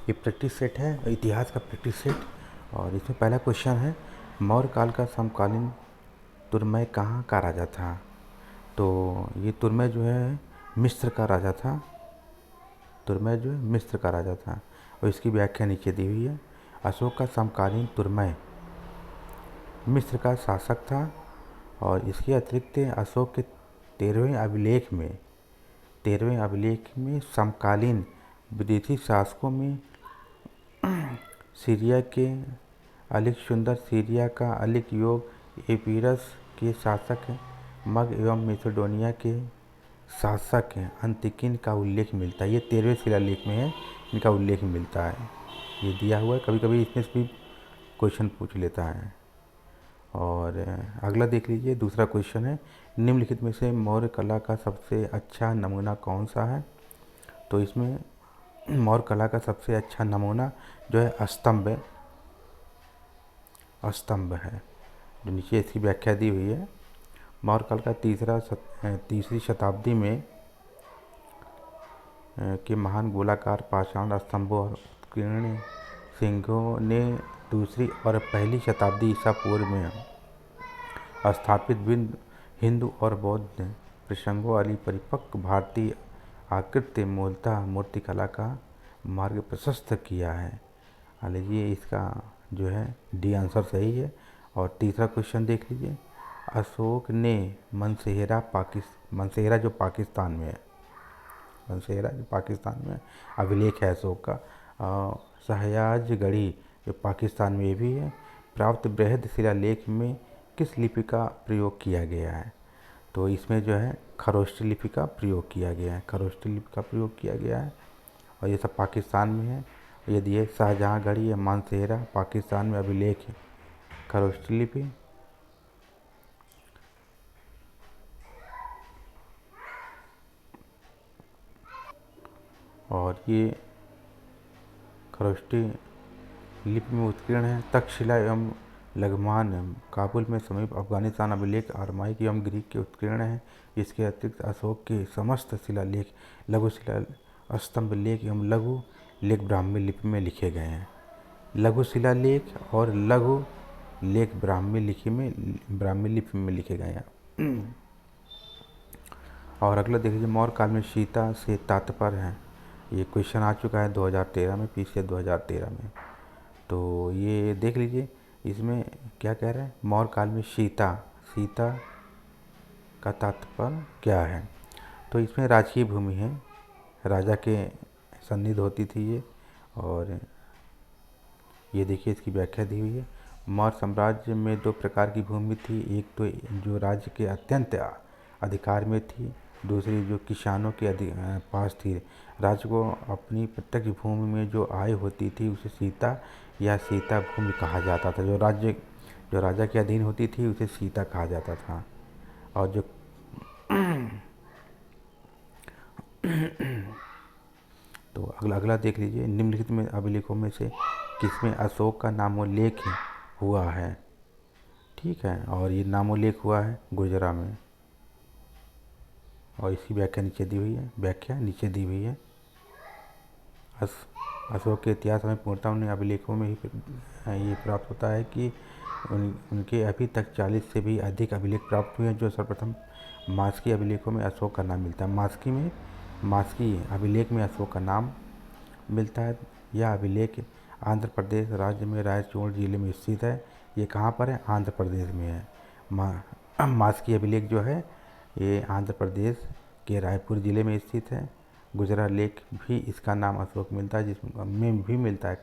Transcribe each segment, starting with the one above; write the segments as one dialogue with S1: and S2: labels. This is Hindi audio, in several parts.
S1: ये प्रैक्टिस सेट है, इतिहास का प्रैक्टिस सेट। और इसमें पहला क्वेश्चन है, मौर्य काल का समकालीन तुर्मय कहाँ का राजा था? तो ये तुर्मय जो है मिस्र का राजा था। तुर्मय जो है मिस्र का राजा था और इसकी व्याख्या नीचे दी हुई है। अशोक का समकालीन तुर्मय मिस्र का शासक था और इसके अतिरिक्त अशोक के 13वें अभिलेख में समकालीन विदेशी शासकों में सीरिया के अलिक सुंदर, सीरिया का अलिक योग, एपीरस के शासक मग एवं मैसेडोनिया के शासक अंतिकिन का उल्लेख मिलता है। ये 13वें शिलालेख में है, इनका उल्लेख मिलता है। ये दिया हुआ है, कभी कभी इसमें से भी क्वेश्चन पूछ लेता है। और अगला देख लीजिए, दूसरा क्वेश्चन है, निम्नलिखित में से मौर्य कला का सबसे अच्छा नमूना कौन सा है? तो इसमें मौर्य कला का सबसे अच्छा नमूना जो है स्तंभ है, जो नीचे इसकी व्याख्या दी हुई है। मौर्य काल का तीसरी शताब्दी में के महान गोलाकार पाषाण स्तंभों और उत्कीर्ण सिंहों ने दूसरी और पहली शताब्दी ईसा पूर्व में स्थापित विभिन्न हिंदू और बौद्ध प्रसंगों वाली परिपक्व भारतीय आकृति मूलतः मूर्तिकला का मार्ग प्रशस्त किया है। मान लीजिए इसका जो है डी आंसर सही है। और तीसरा क्वेश्चन देख लीजिए, अशोक ने मनसेहरा जो पाकिस्तान में है, मनसेहरा जो पाकिस्तान में अभिलेख है अशोक का, सह्याजगढ़ी जो पाकिस्तान में भी है, प्राप्त बृहद शिलालेख में किस लिपि का प्रयोग किया गया है? तो इसमें जो है खरोष्टी लिपि का प्रयोग किया गया है, खरोष्टी लिपि का प्रयोग किया गया है और ये सब पाकिस्तान में है। यदि ये शाहजहाँगढ़ी या मानसेहरा पाकिस्तान में अभिलेख है, खरोष्टी लिपि। और ये खरोष्टी लिपि में उत्कीर्ण है। तक्षशिला एवं लघुमान काबुल में समीप अफगानिस्तान अभिलेख आरमाइक एवं ग्रीक के उत्कीर्ण है। इसके अतिरिक्त अशोक के समस्त शिलालेख लघु शिला स्तंभ लेख एवं लघु लेख ब्राह्मी लिपि में लिखे गए हैं। लघु शिलालेख और लघु लेख ब्राह्मी लिपि में लिखे गए हैं। और अगला देख लीजिए, मौर्य काल में सीता से तात्पर्य है। ये क्वेश्चन आ चुका है 2013 में, पीछे 2013 में। तो ये देख लीजिए इसमें क्या कह रहे हैं, मौर्य काल में सीता का तात्पर्य क्या है? तो इसमें राजकीय भूमि है, राजा के सन्निध होती थी ये। और ये देखिए इसकी व्याख्या दी हुई है। मौर्य साम्राज्य में दो प्रकार की भूमि थी, एक तो जो राज्य के अत्यंत अधिकार में थी, दूसरी जो किसानों के पास थी। राज्य को अपनी प्रत्यक्ष भूमि में जो आय होती थी उसे सीता या सीता भूमि कहा जाता था। जो राजा के अधीन होती थी उसे सीता कहा जाता था। और जो तो अगला देख लीजिए, निम्नलिखित में अभिलेखों में से किसमें अशोक का नामोल्लेख हुआ है? ठीक है, और ये नामोल्लेख हुआ है गुर्जरा में और इसकी व्याख्या नीचे दी हुई है। अशोक के इतिहास में पूर्णतः उन अभिलेखों में ही ये प्राप्त होता है कि उनके अभी तक 40 से भी अधिक अभिलेख प्राप्त हुए हैं। जो सर्वप्रथम मास्की अभिलेखों में अशोक का नाम मिलता है। मास्की अभिलेख में अशोक का नाम मिलता है। यह अभिलेख आंध्र प्रदेश राज्य में रायचूर जिले में स्थित है। ये कहाँ पर है? आंध्र प्रदेश में है। मास्की अभिलेख जो है ये आंध्र प्रदेश के रायपुर जिले में स्थित है। गुजरा लेख भी इसका नाम अशोक मिलता है, जिसमें भी मिलता है।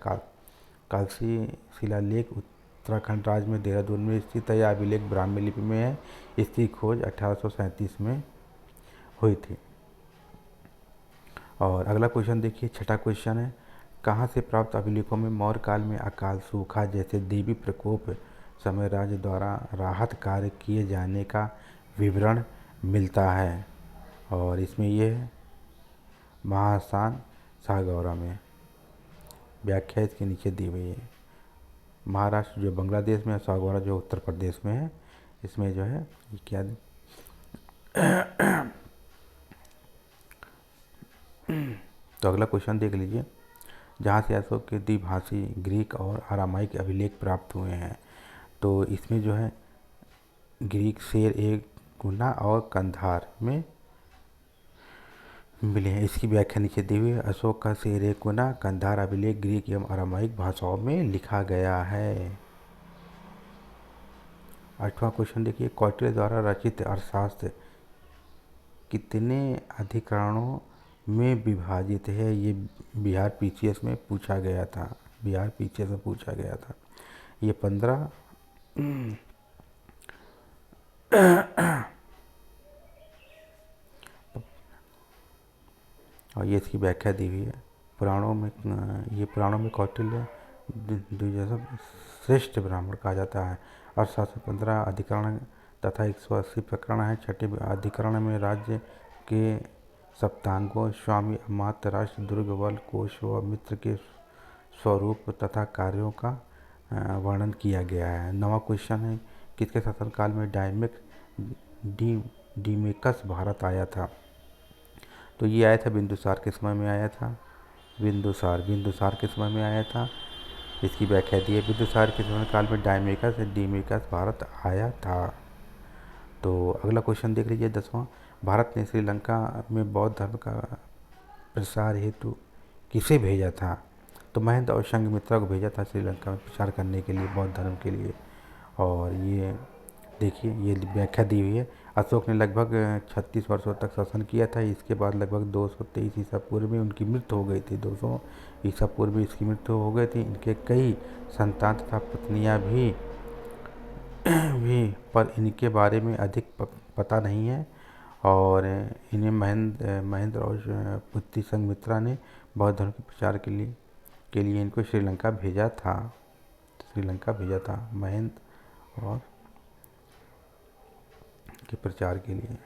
S1: कालसी शिलालेख उत्तराखंड राज्य में देहरादून में स्थित है। यह अभिलेख ब्राह्मी लिपि में है। इसकी खोज 1837 में हुई थी। और अगला क्वेश्चन देखिए, छठा क्वेश्चन है, कहाँ से प्राप्त अभिलेखों में मौर्य काल में अकाल, सूखा जैसे देवी प्रकोप समय राज्य द्वारा राहत कार्य किए जाने का विवरण मिलता है? और इसमें यह है महास्थान सागौरा में। व्याख्या इसके नीचे दी हुई है। महाराष्ट्र जो बांग्लादेश में है, सागौरा जो उत्तर प्रदेश में है। इसमें जो है क्या तो अगला क्वेश्चन देख लीजिए, जहाँ से अशोक के द्विभाषी ग्रीक और अरामाइक अभिलेख प्राप्त हुए हैं। तो इसमें जो है ग्रीक शेर ए गुना और कंधार में मिले हैं। इसकी व्याख्या नीचे दी हुई है। अशोक का शेर ए गुना कंधार अभिलेख ग्रीक एवं अरामाइक भाषाओं में लिखा गया है। 8वां क्वेश्चन देखिए, कौटिल्य द्वारा रचित अर्थशास्त्र कितने अधिकरणों में विभाजित है? ये बिहार पीसीएस में पूछा गया था। बिहार पीसीएस में पूछा गया था। ये 15 और ये इसकी व्याख्या दी हुई है। पुराणों में कौटिल्य द्विजसभ श्रेष्ठ ब्राह्मण कहा जाता है। अर्थशास्त्र 15 अधिकरण तथा 180 प्रकरण है। छठे अधिकरण में राज्य के सप्तांगों, स्वामी अमात्य, राष्ट्र, दुर्ग, बल, कोश व मित्र के स्वरूप तथा कार्यों का वर्णन किया गया है। 9वां क्वेश्चन है, किसके शासनकाल में डीमेकस भारत आया था? तो ये आया था बिंदुसार के समय में आया था। बिंदुसार के समय में आया था। इसकी व्याख्या दी है। बिंदुसार के शासनकाल में डीमेकस भारत आया था। तो अगला क्वेश्चन देख लीजिए 10वां, भारत ने श्रीलंका में बौद्ध धर्म का प्रसार हेतु किसे भेजा था? तो महेंद्र और संघमित्रा को भेजा था श्रीलंका में प्रचार करने के लिए, बौद्ध धर्म के लिए। और ये देखिए, ये व्याख्या दी हुई है। अशोक ने लगभग 36 वर्षों तक शासन किया था। इसके बाद लगभग 223 ईसा पूर्व में उनकी मृत्यु हो गई थी। 200 ईसा पूर्व में इसकी मृत्यु हो गई थी। इनके कई संतान तथा पत्नियां भी पर इनके बारे में अधिक पता नहीं है। और इन्हें महेंद्र और पुत्री संघमित्रा ने बौद्ध धर्म के प्रचार के लिए इनको श्रीलंका भेजा था। महेंद्र और के प्रचार के लिए।